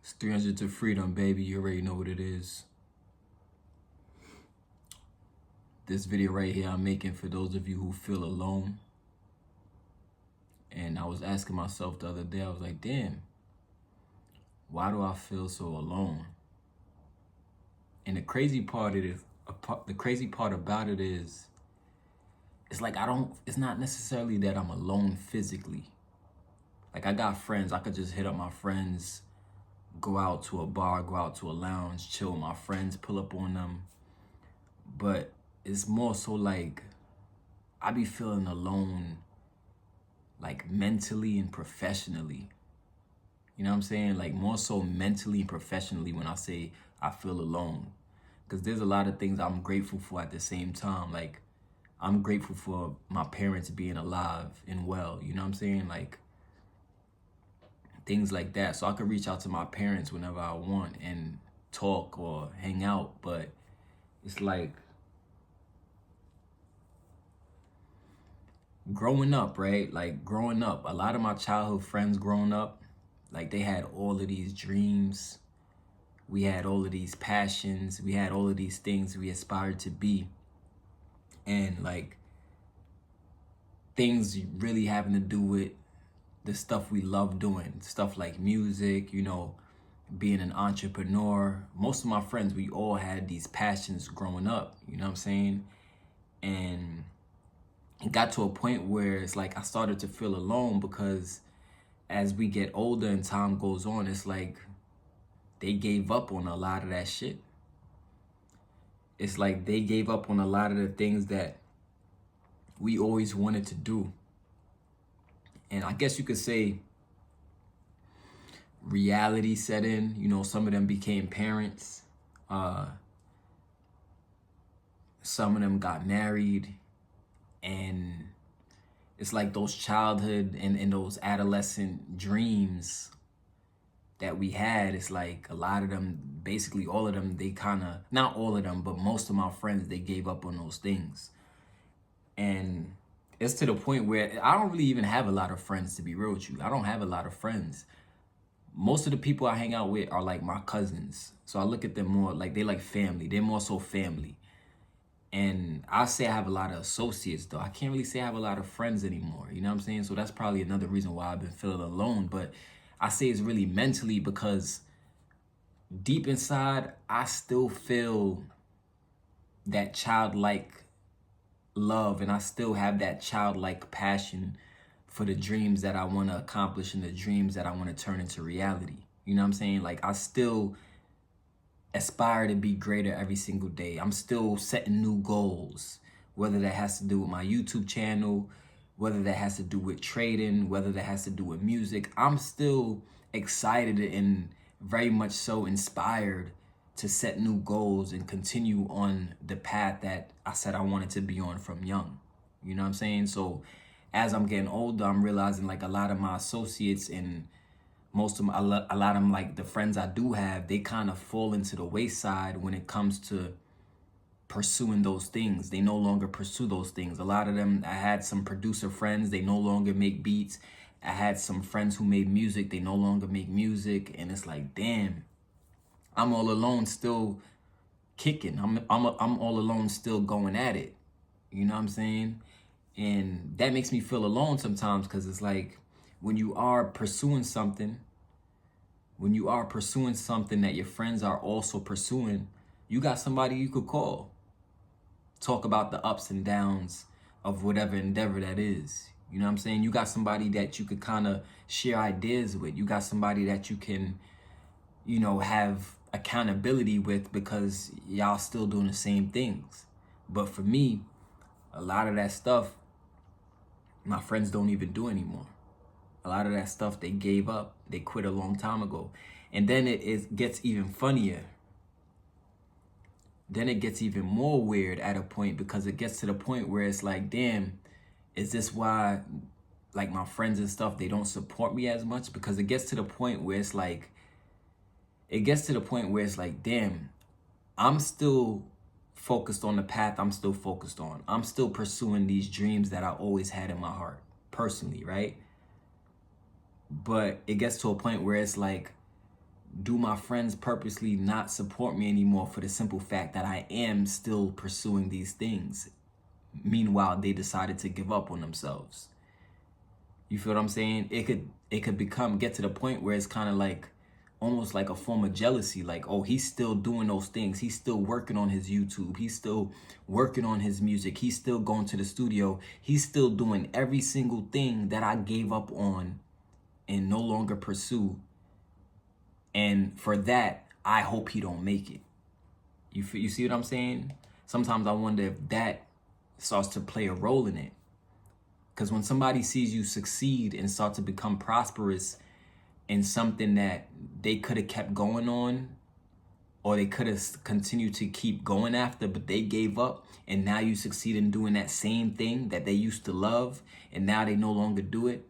It's 300 to freedom, baby. You already know what it is. This video right here I'm making for those of you who feel alone. And I was asking myself the other day, I was like, damn, why do I feel so alone? And the crazy part about it is, it's like it's not necessarily that I'm alone physically. Like, I got friends. I could just hit up my friends, go out to a bar, go out to a lounge, chill with my friends, pull up on them. But it's more so like I be feeling alone, like mentally and professionally. You know what I'm saying? Like, more so mentally and professionally when I say I feel alone. Because there's a lot of things I'm grateful for at the same time. Like, I'm grateful for my parents being alive and well. You know what I'm saying? Like, things like that. So I could reach out to my parents whenever I want and talk or hang out. But it's like, growing up, right? Like, growing up, a lot of my childhood friends growing up, like, they had all of these dreams. We had all of these passions. We had all of these things we aspired to be. And like, things really having to do with the stuff we love doing. Stuff like music, you know, being an entrepreneur. Most of my friends, we all had these passions growing up, you know what I'm saying? And it got to a point where it's like I started to feel alone because as we get older and time goes on, it's like they gave up on a lot of that shit. It's like they gave up on a lot of the things that we always wanted to do. And I guess you could say reality set in. You know, some of them became parents. Some of them got married. And it's like those childhood and those adolescent dreams that we had, it's like a lot of them, basically all of them, they kind of, not all of them, but most of my friends, they gave up on those things. And it's to the point where I don't really even have a lot of friends, to be real with you. I don't have a lot of friends. Most of the people I hang out with are like my cousins. So I look at them more like they like family. They're more so family. And I say I have a lot of associates, though. I can't really say I have a lot of friends anymore. You know what I'm saying? So that's probably another reason why I've been feeling alone. But I say it's really mentally because deep inside, I still feel that childlike love, and I still have that childlike passion for the dreams that I want to accomplish and the dreams that I want to turn into reality. You know what I'm saying? Like, I still aspire to be greater every single day. I'm still setting new goals, whether that has to do with my YouTube channel, whether that has to do with trading, whether that has to do with music. I'm still excited and very much so inspired to set new goals and continue on the path that I said I wanted to be on from young. You know what I'm saying? So as I'm getting older, I'm realizing like a lot of my associates and most of my, a lot of them, like the friends I do have, they kind of fall into the wayside when it comes to pursuing those things. They no longer pursue those things. A lot of them, I had some producer friends, they no longer make beats. I had some friends who made music, they no longer make music. And it's like, damn, I'm all alone still kicking. I'm all alone still going at it. You know what I'm saying? And that makes me feel alone sometimes because it's like, when you are pursuing something that your friends are also pursuing, you got somebody you could call. Talk about the ups and downs of whatever endeavor that is. You know what I'm saying? You got somebody that you could kind of share ideas with. You got somebody that you can, you know, have accountability with because y'all still doing the same things. But for me, a lot of that stuff, my friends don't even do anymore. A lot of that stuff they gave up. They quit a long time ago. And then it gets even funnier. Then it gets even more weird at a point because it gets to the point where it's like, damn, is this why like my friends and stuff, they don't support me as much? Because it gets to the point where it's like, damn, I'm still focused on the path I'm still focused on. I'm still pursuing these dreams that I always had in my heart, personally, right? But it gets to a point where it's like, do my friends purposely not support me anymore for the simple fact that I am still pursuing these things? Meanwhile, they decided to give up on themselves. You feel what I'm saying? It could get to the point where it's kind of like almost like a form of jealousy. Like, oh, he's still doing those things. He's still working on his YouTube. He's still working on his music. He's still going to the studio. He's still doing every single thing that I gave up on and no longer pursue. And for that, I hope he don't make it. You see what I'm saying? Sometimes I wonder if that starts to play a role in it. Because when somebody sees you succeed and start to become prosperous in something that they could have kept going on, or they could have continued to keep going after, but they gave up, and now you succeed in doing that same thing that they used to love, and now they no longer do it,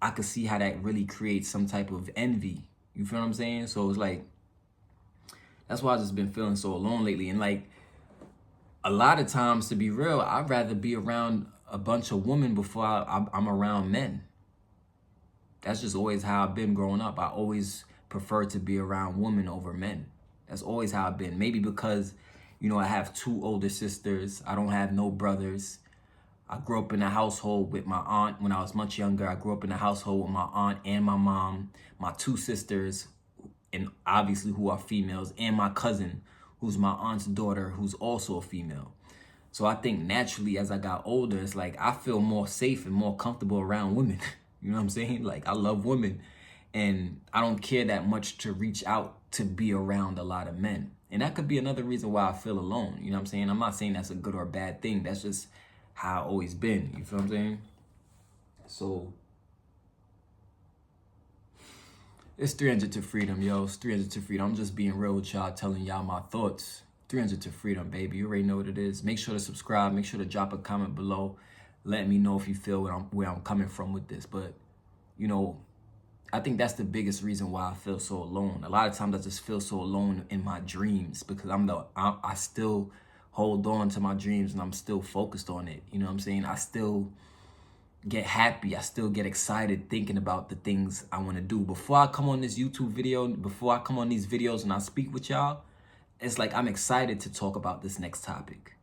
I could see how that really creates some type of envy. You feel what I'm saying? So it's like, that's why I've just been feeling so alone lately. And like, a lot of times, to be real, I'd rather be around a bunch of women before I'm around men. That's just always how I've been growing up. I always prefer to be around women over men. That's always how I've been. Maybe because, you know, I have 2 older sisters. I don't have no brothers. I grew up in a household with my aunt when I was much younger. I grew up in a household with my aunt and my mom, my 2 sisters, and obviously who are females, and my cousin, who's my aunt's daughter, who's also a female. So I think naturally as I got older, it's like I feel more safe and more comfortable around women. You know what I'm saying? Like, I love women, and I don't care that much to reach out to be around a lot of men. And that could be another reason why I feel alone. You know what I'm saying? I'm not saying that's a good or a bad thing. That's just how I've always been. You feel what I'm saying? So it's 300 to freedom, yo. It's 300 to freedom. I'm just being real with y'all, telling y'all my thoughts. 300 to freedom, baby. You already know what it is. Make sure to subscribe. Make sure to drop a comment below. Let me know if you feel where I'm coming from with this. But, you know, I think that's the biggest reason why I feel so alone. A lot of times I just feel so alone in my dreams because I still hold on to my dreams and I'm still focused on it. You know what I'm saying? I still get happy. I still get excited thinking about the things I want to do. Before I come on this YouTube video, before I come on these videos and I speak with y'all, it's like I'm excited to talk about this next topic.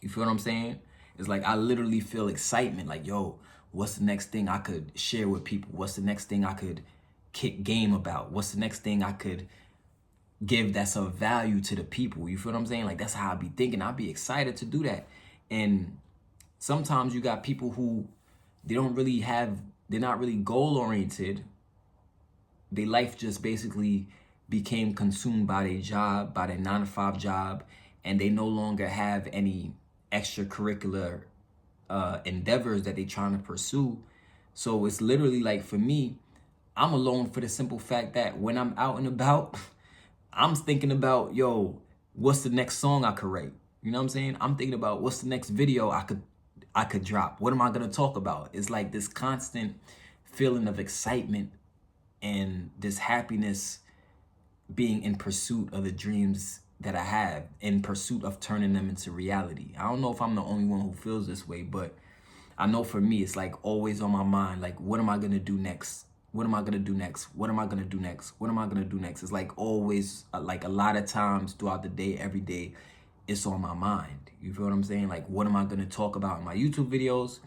You feel what I'm saying? It's like I literally feel excitement. Like, yo, what's the next thing I could share with people? What's the next thing I could kick game about? What's the next thing I could give that's of value to the people? You feel what I'm saying? Like, that's how I be thinking. I'd be excited to do that. And sometimes you got people who they're not really goal oriented. Their life just basically became consumed by their job, by their 9-to-5 job, and they no longer have any extracurricular endeavors that they're trying to pursue. So it's literally like, for me, I'm alone for the simple fact that when I'm out and about, I'm thinking about, yo, what's the next song I could write? You know what I'm saying? I'm thinking about what's the next video I could drop. What am I gonna talk about? It's like this constant feeling of excitement and this happiness being in pursuit of the dreams that I have, in pursuit of turning them into reality. I don't know if I'm the only one who feels this way, but I know for me, it's like always on my mind. Like, what am I gonna do next? What am I gonna do next? What am I gonna do next? What am I gonna do next? It's like always, like a lot of times throughout the day, every day, it's on my mind. You feel what I'm saying? Like, what am I gonna talk about in my YouTube videos?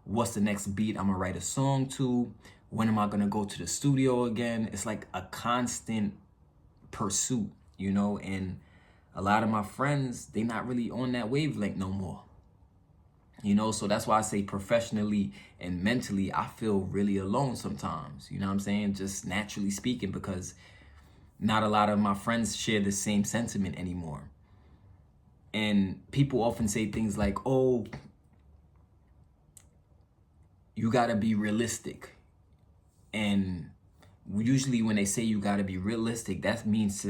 What's the next beat I'm gonna write a song to? When am I gonna go to the studio again? It's like a constant pursuit, you know? And a lot of my friends, they not really on that wavelength no more. You know, so that's why I say professionally and mentally, I feel really alone sometimes. You know what I'm saying? Just naturally speaking, because not a lot of my friends share the same sentiment anymore. And people often say things like, oh, you gotta be realistic. And usually when they say you gotta be realistic, that means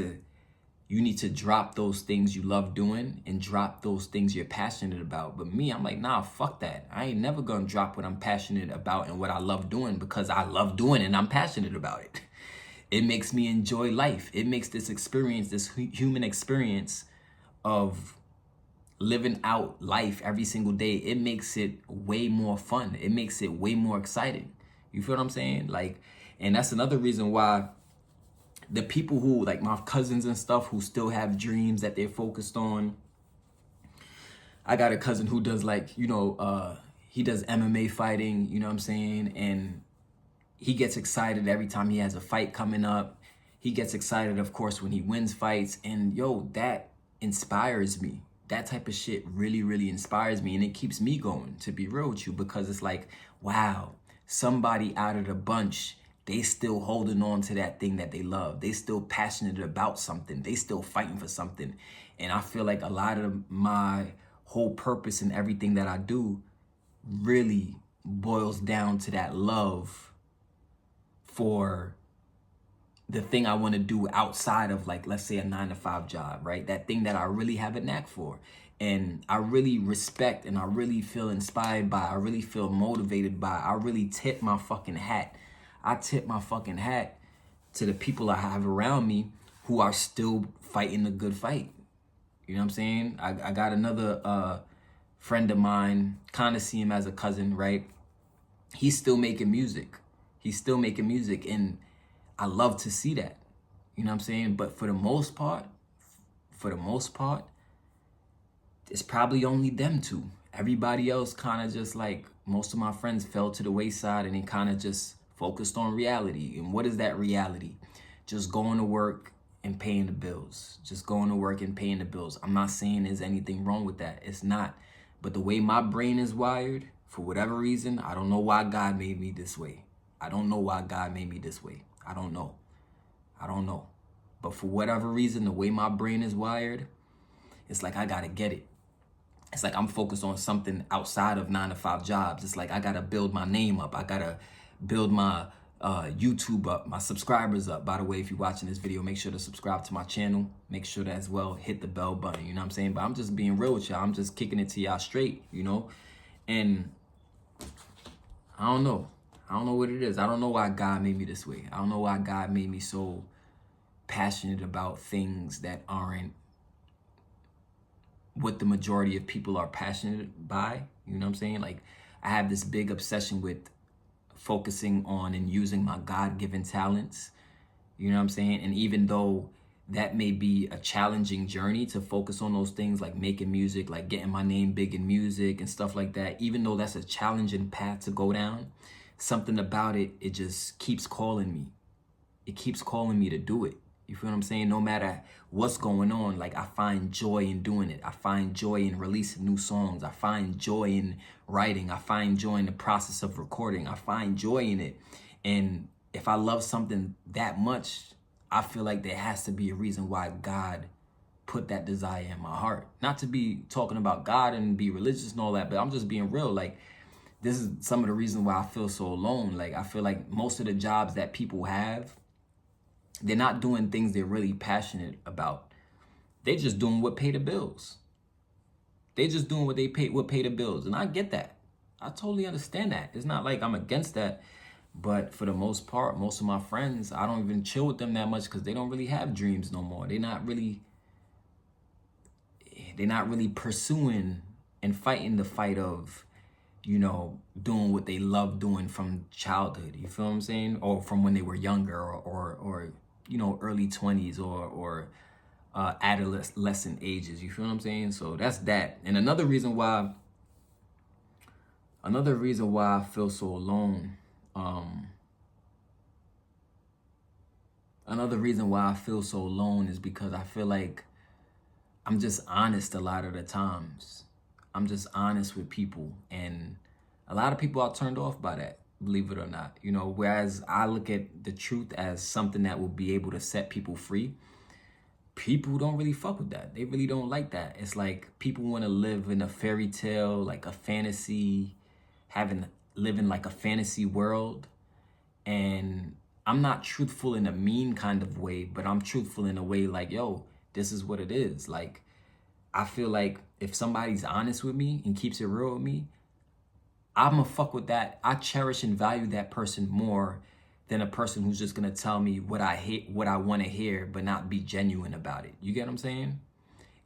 you need to drop those things you love doing and drop those things you're passionate about. But me, I'm like, nah, fuck that. I ain't never gonna drop what I'm passionate about and what I love doing, because I love doing it and I'm passionate about it. It makes me enjoy life. It makes this experience, this human experience of living out life every single day, it makes it way more fun. It makes it way more exciting. You feel what I'm saying? Like, and that's another reason why the people who, like my cousins and stuff, who still have dreams that they're focused on. I got a cousin who does like, he does MMA fighting, you know what I'm saying? And he gets excited every time he has a fight coming up. He gets excited, of course, when he wins fights. And yo, that inspires me. That type of shit really, really inspires me. And it keeps me going, to be real with you, because it's like, wow, somebody out of the bunch, they still holding on to that thing that they love. They still passionate about something. They still fighting for something. And I feel like a lot of my whole purpose and everything that I do really boils down to that love for the thing I want to do outside of, like, let's say a 9-to-5 job, right? That thing that I really have a knack for. And I really respect and I really feel inspired by, I really feel motivated by, I really tip my fucking hat. I tip my fucking hat to the people I have around me who are still fighting the good fight. You know what I'm saying? I got another friend of mine, kind of see him as a cousin, right? He's still making music. He's still making music, and I love to see that. You know what I'm saying? But for the most part, it's probably only them two. Everybody else kind of just, like, most of my friends fell to the wayside and they kind of just focused on reality. And what is that reality? Just going to work and paying the bills. Just going to work and paying the bills. I'm not saying there's anything wrong with that. It's not. But the way my brain is wired, for whatever reason, I don't know why God made me this way. I don't know why God made me this way. I don't know. But for whatever reason, the way my brain is wired, it's like I gotta get it. It's like I'm focused on something outside of 9-to-5 jobs. It's like I gotta build my name up. I gotta build my YouTube up, my subscribers up. By the way, if you're watching this video, make sure to subscribe to my channel. Make sure to as well hit the bell button, you know what I'm saying? But I'm just being real with y'all. I'm just kicking it to y'all straight, you know? And I don't know what it is. I don't know why God made me this way. I don't know why God made me so passionate about things that aren't what the majority of people are passionate by. You know what I'm saying? Like, I have this big obsession with focusing on and using my God-given talents. You know what I'm saying? And even though that may be a challenging journey to focus on those things, like making music, like getting my name big in music and stuff like that, even though that's a challenging path to go down, something about it, it just keeps calling me. It keeps calling me to do it. You feel what I'm saying? No matter what's going on, like, I find joy in doing it. I find joy in releasing new songs. I find joy in writing. I find joy in the process of recording. I find joy in it. And if I love something that much, I feel like there has to be a reason why God put that desire in my heart. Not to be talking about God and be religious and all that, but I'm just being real. Like, this is some of the reasons why I feel so alone. Like, I feel like most of the jobs that people have, they're not doing things they're really passionate about. They're just doing what pay the bills. They're just doing what pay the bills. And I get that. I totally understand that. It's not like I'm against that. But for the most part, most of my friends, I don't even chill with them that much because they don't really have dreams no more. They're not really pursuing and fighting the fight of, you know, doing what they love doing from childhood. You feel what I'm saying? Or from when they were younger, or you know, early 20s or adolescent ages. You feel what I'm saying? So that's that. And another reason why I feel so alone, is because I feel like I'm just honest a lot of the times. I'm just honest with people, and a lot of people are turned off by that, believe it or not. You know, whereas I look at the truth as something that will be able to set people free, people don't really fuck with that. They really don't like that. It's like people want to live in a fairy tale, like a fantasy, living like a fantasy world. And I'm not truthful in a mean kind of way, but I'm truthful in a way like, yo, this is what it is. Like, I feel like if somebody's honest with me and keeps it real with me, I'm gonna fuck with that. I cherish and value that person more than a person who's just gonna tell me what I hate, what I want to hear, but not be genuine about it. You get what I'm saying?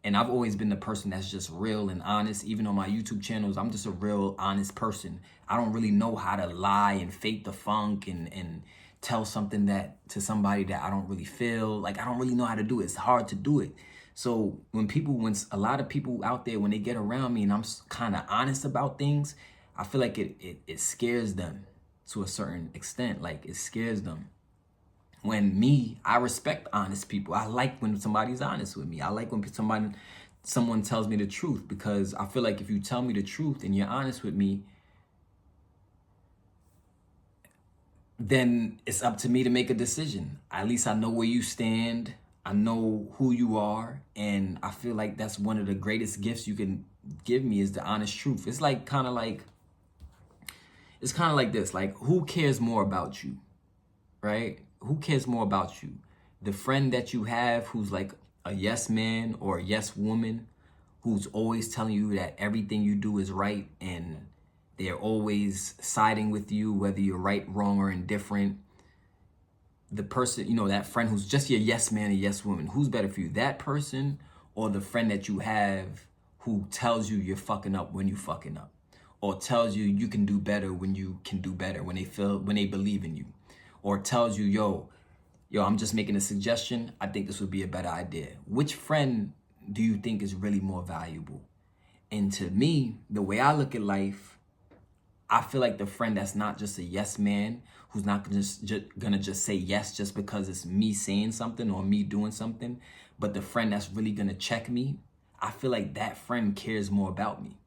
And I've always been the person that's just real and honest. Even on my YouTube channels, I'm just a real honest person. I don't really know how to lie and fake the funk and tell something that to somebody that I don't really feel like I don't really know how to do it. It's hard to do it. So when a lot of people out there, when they get around me and I'm kind of honest about things, I feel like it scares them to a certain extent. Like it scares them. When I respect honest people. I like when somebody's honest with me. I like when someone tells me the truth, because I feel like if you tell me the truth and you're honest with me, then it's up to me to make a decision. At least I know where you stand. I know who you are. And I feel like that's one of the greatest gifts you can give me, is the honest truth. It's kind of like this. Like, who cares more about you, right? Who cares more about you? The friend that you have who's like a yes man or a yes woman, who's always telling you that everything you do is right and they're always siding with you, whether you're right, wrong, or indifferent. The person, that friend who's just your yes man or yes woman, who's better for you? That person, or the friend that you have who tells you you're fucking up when you fucking up, or tells you you can do better when you can do better, when they believe in you, or tells you, yo, I'm just making a suggestion. I think this would be a better idea. Which friend do you think is really more valuable? And to me, the way I look at life, I feel like the friend that's not just a yes man, who's not gonna just say yes just because it's me saying something or me doing something, but the friend that's really gonna check me, I feel like that friend cares more about me.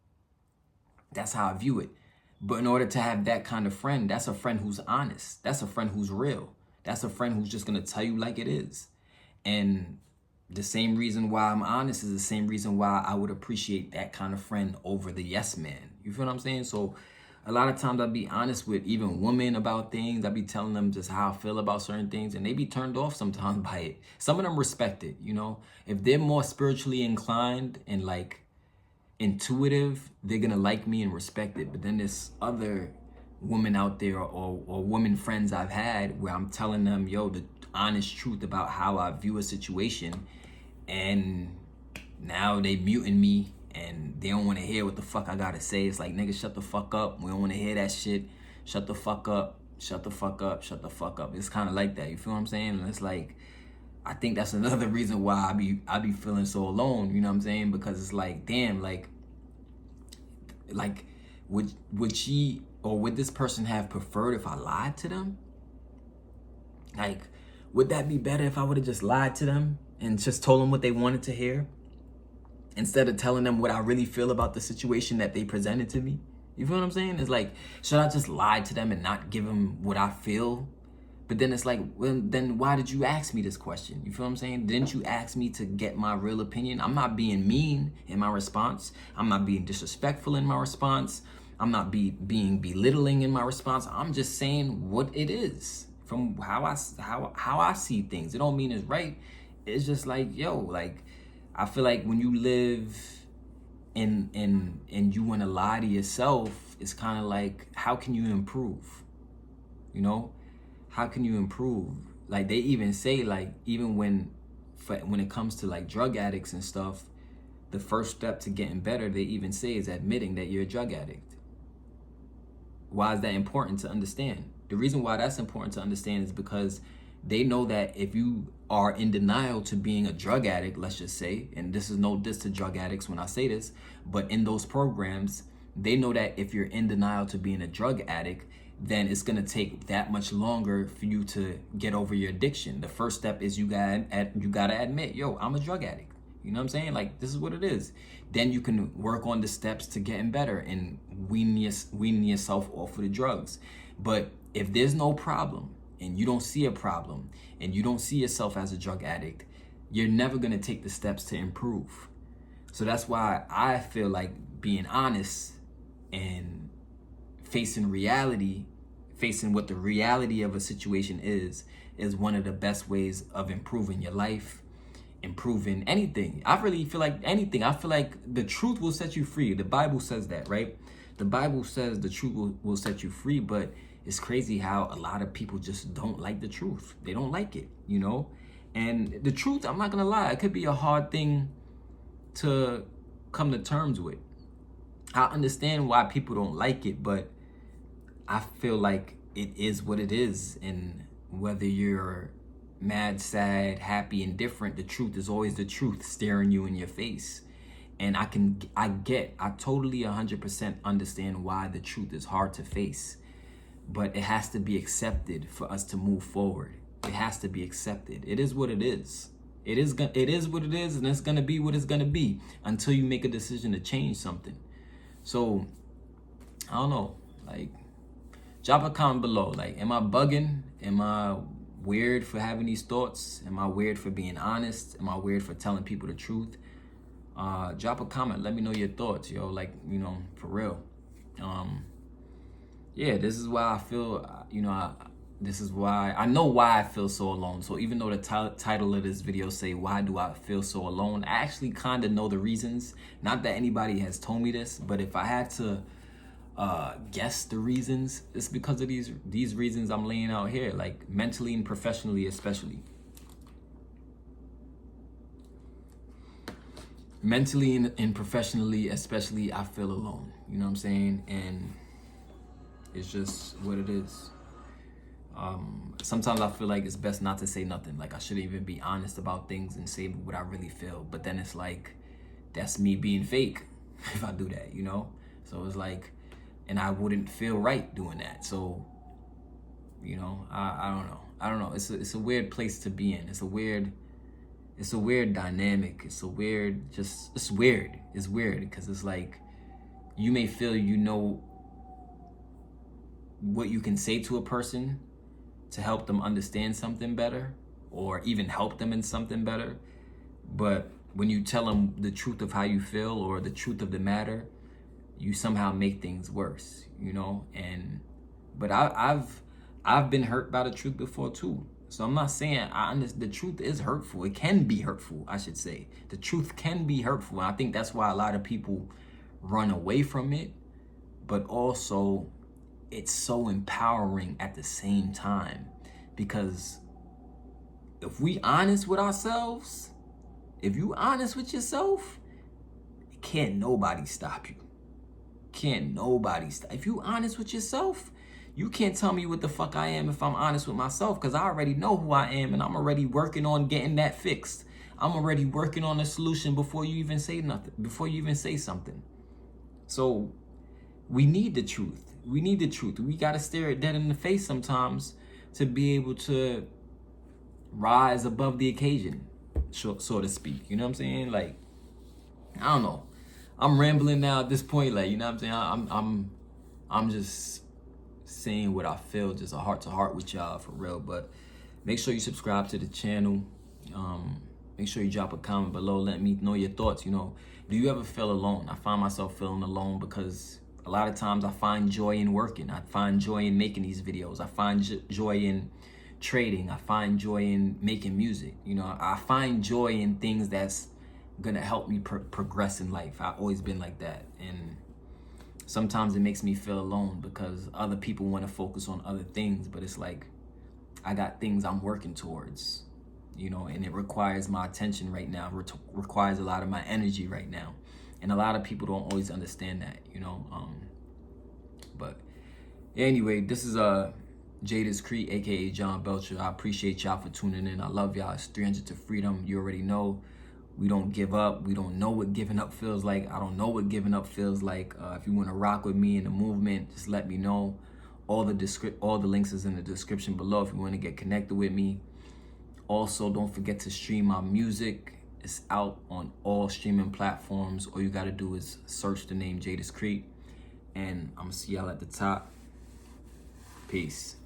That's how I view it. But in order to have that kind of friend, that's a friend who's honest. That's a friend who's real. That's a friend who's just gonna tell you like it is. And the same reason why I'm honest is the same reason why I would appreciate that kind of friend over the yes man. You feel what I'm saying? So a lot of times I'll be honest with even women about things. I'll be telling them just how I feel about certain things, and they be turned off sometimes by it. Some of them respect it, If they're more spiritually inclined and like intuitive, they're gonna like me and respect it. But then there's other women out there or women friends I've had where I'm telling them, yo, the honest truth about how I view a situation, and now they muting me and they don't want to hear what the fuck I gotta say. It's like, nigga, shut the fuck up. We don't want to hear that shit. Shut the fuck up. Shut the fuck up. Shut the fuck up. It's kind of like that. You feel what I'm saying? And it's like, I think that's another reason why I be feeling so alone. You know what I'm saying? Because it's like, damn, like would she or would this person have preferred if I lied to them? Like, would that be better if I would have just lied to them and just told them what they wanted to hear, instead of telling them what I really feel about the situation that they presented to me? You feel what I'm saying? It's like, should I just lie to them and not give them what I feel? But then it's like, well, then why did you ask me this question? You feel what I'm saying? Didn't you ask me to get my real opinion? I'm not being mean in my response. I'm not being disrespectful in my response. I'm not being belittling in my response. I'm just saying what it is from how I see things. It don't mean it's right. It's just like, yo, like, I feel like when you live and you want to lie to yourself, it's kind of like, how can you improve? How can you improve? Like, they even say, like, even when it comes to like drug addicts and stuff, the first step to getting better, they even say, is admitting that you're a drug addict. Why is that important to understand? The reason why that's important to understand is because they know that if you are in denial to being a drug addict, let's just say, and this is no diss to drug addicts when I say this, but in those programs, they know that if you're in denial to being a drug addict, then it's gonna take that much longer for you to get over your addiction. The first step is you gotta admit, yo, I'm a drug addict. You know what I'm saying? Like, this is what it is. Then you can work on the steps to getting better and weaning yourself off of the drugs. But if there's no problem and you don't see a problem and you don't see yourself as a drug addict, you're never gonna take the steps to improve. So that's why I feel like being honest and facing what the reality of a situation is one of the best ways of improving your life, improving anything. I really feel like anything. I feel like the truth will set you free. The Bible says that, right? The Bible says the truth will set you free, but it's crazy how a lot of people just don't like the truth. They don't like it, And the truth, I'm not gonna lie, it could be a hard thing to come to terms with. I understand why people don't like it, but I feel like it is what it is. And whether you're mad, sad, happy, indifferent, the truth is always the truth staring you in your face. And I totally 100% understand why the truth is hard to face, but it has to be accepted for us to move forward. It has to be accepted. It is what it is. It is what it is, and it's gonna be what it's gonna be until you make a decision to change something. So I don't know, like, drop a comment below. Like, am I bugging? Am I weird for having these thoughts? Am I weird for being honest? Am I weird for telling people the truth? Drop a comment. Let me know your thoughts, yo. Like, you know, for real. Yeah, this is why I feel, this is why I know why I feel so alone. So even though the title of this video say, why do I feel so alone? I actually kind of know the reasons. Not that anybody has told me this, but if I had to guess the reasons, it's because of these reasons I'm laying out here, like mentally and professionally, especially. Mentally and professionally, especially, I feel alone. You know what I'm saying? And it's just what it is. Sometimes I feel like it's best not to say nothing. Like, I shouldn't even be honest about things and say what I really feel. But then it's like, that's me being fake if I do that, you know? So it's like, and I wouldn't feel right doing that. So, you know, I don't know. I don't know. It's a weird place to be in. It's a weird dynamic. It's weird because it's like, you may feel you know what you can say to a person to help them understand something better, or even help them in something better. But when you tell them the truth of how you feel or the truth of the matter, you somehow make things worse, you know? But I've been hurt by the truth before too. So I'm not saying the truth is hurtful. It can be hurtful, I should say. The truth can be hurtful. And I think that's why a lot of people run away from it. But also, it's so empowering at the same time, because if we honest with ourselves, if you honest with yourself, can't nobody stop you. Can't nobody stop. If you honest with yourself, you can't tell me what the fuck I am if I'm honest with myself, because I already know who I am, and I'm already working on getting that fixed. I'm already working on a solution before you even say nothing, before you even say something. So we need the truth. We need the truth. We got to stare it dead in the face sometimes to be able to rise above the occasion, so to speak. You know what I'm saying? Like, I don't know. I'm rambling now at this point. Like, you know what I'm saying? I'm just saying what I feel, just a heart to heart with y'all, for real. But make sure you subscribe to the channel. Make sure you drop a comment below. Let me know your thoughts. You know, do you ever feel alone? I find myself feeling alone because a lot of times I find joy in working. I find joy in making these videos. I find joy in trading. I find joy in making music. You know, I find joy in things that's gonna help me progress in life. I've always been like that. And sometimes it makes me feel alone because other people want to focus on other things, but it's like, I got things I'm working towards, you know, and it requires my attention right now. It requires a lot of my energy right now. And a lot of people don't always understand that, you know. But anyway, this is Jadiscreet, aka Jon Belcher. I appreciate y'all for tuning in. I love y'all. It's 300 to freedom. You already know. We don't give up. We don't know what giving up feels like. I don't know what giving up feels like. If you want to rock with me in the movement, just let me know. All the links is in the description below if you want to get connected with me. Also, don't forget to stream my music. It's out on all streaming platforms. All you got to do is search the name Jadiscreet. And I'm going to see y'all at the top. Peace.